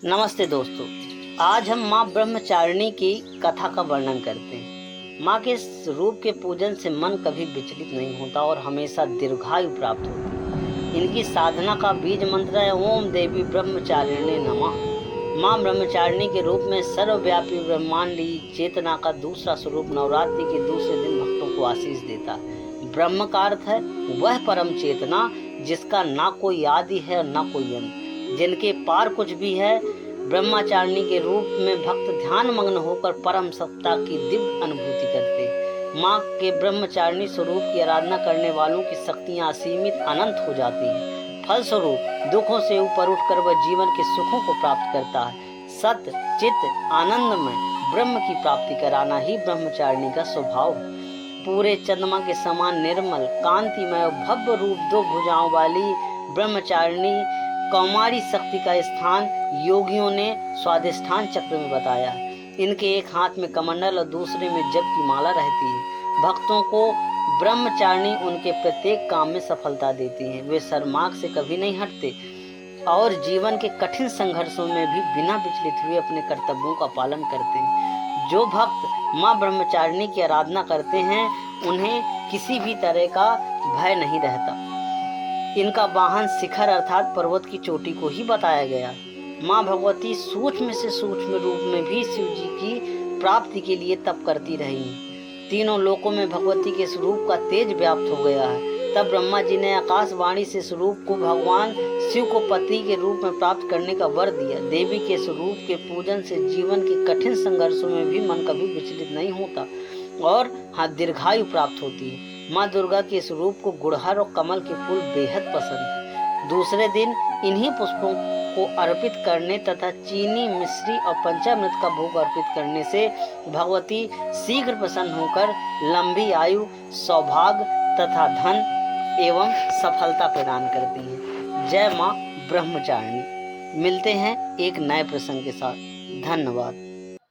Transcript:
नमस्ते दोस्तों, आज हम माँ ब्रह्मचारिणी की कथा का वर्णन करते हैं। माँ के इस रूप के पूजन से मन कभी विचलित नहीं होता और हमेशा दीर्घायु प्राप्त होती है। इनकी साधना का बीज मंत्र है ओम देवी ब्रह्मचारिणी नमः। माँ ब्रह्मचारिणी के रूप में सर्वव्यापी ब्रह्मांडी चेतना का दूसरा स्वरूप नवरात्रि के दूसरे दिन भक्तों को आशीष देता है। ब्रह्म का अर्थ है वह परम चेतना जिसका ना कोई आदि है और ना कोई अंत, जिनके पार कुछ भी है। ब्रह्मचारिणी के रूप में भक्त ध्यान मग्न होकर परम सत्ता की दिव्य अनुभूति करते। माँ के ब्रह्मचारिणी स्वरूप की आराधना करने वालों की शक्तियाँ असीमित अनंत हो जाती हैं। फलस्वरूप दुखों से ऊपर उठकर वह जीवन के सुखों को प्राप्त करता है। सत्य चित्त आनंद में ब्रह्म की प्राप्ति कराना ही ब्रह्मचारिणी का स्वभाव है। पूरे चंद्रमा के समान निर्मल कांतिमय भव्य रूप, दो भुजाओं वाली ब्रह्मचारिणी कौमारी शक्ति का स्थान योगियों ने स्वाधिष्ठान चक्र में बताया। इनके एक हाथ में कमंडल और दूसरे में जप की माला रहती है। भक्तों को ब्रह्मचारिणी उनके प्रत्येक काम में सफलता देती हैं। वे सन्मार्ग से कभी नहीं हटते और जीवन के कठिन संघर्षों में भी बिना विचलित हुए अपने कर्तव्यों का पालन करते हैं। जो भक्त माँ ब्रह्मचारिणी की आराधना करते हैं उन्हें किसी भी तरह का भय नहीं रहता। इनका वाहन शिखर अर्थात पर्वत की चोटी को ही बताया गया। माँ भगवती सूक्ष्म से सूक्ष्म रूप में भी शिव जी की प्राप्ति के लिए तप करती रही। तीनों लोकों में भगवती के स्वरूप का तेज व्याप्त हो गया है। तब ब्रह्मा जी ने आकाशवाणी से स्वरूप को भगवान शिव को पति के रूप में प्राप्त करने का वर दिया। देवी के स्वरूप के पूजन से जीवन के कठिन संघर्षों में भी मन कभी विचलित नहीं होता और दीर्घायु प्राप्त होती है। माँ दुर्गा के स्वरूप को गुड़हल और कमल के फूल बेहद पसंद है। दूसरे दिन इन्हीं पुष्पों को अर्पित करने तथा चीनी मिश्री और पंचामृत का भोग अर्पित करने से भगवती शीघ्र प्रसन्न होकर लंबी आयु, सौभाग्य तथा धन एवं सफलता प्रदान करती हैं। जय माँ ब्रह्मचारिणी। मिलते हैं एक नए प्रसंग के साथ। धन्यवाद।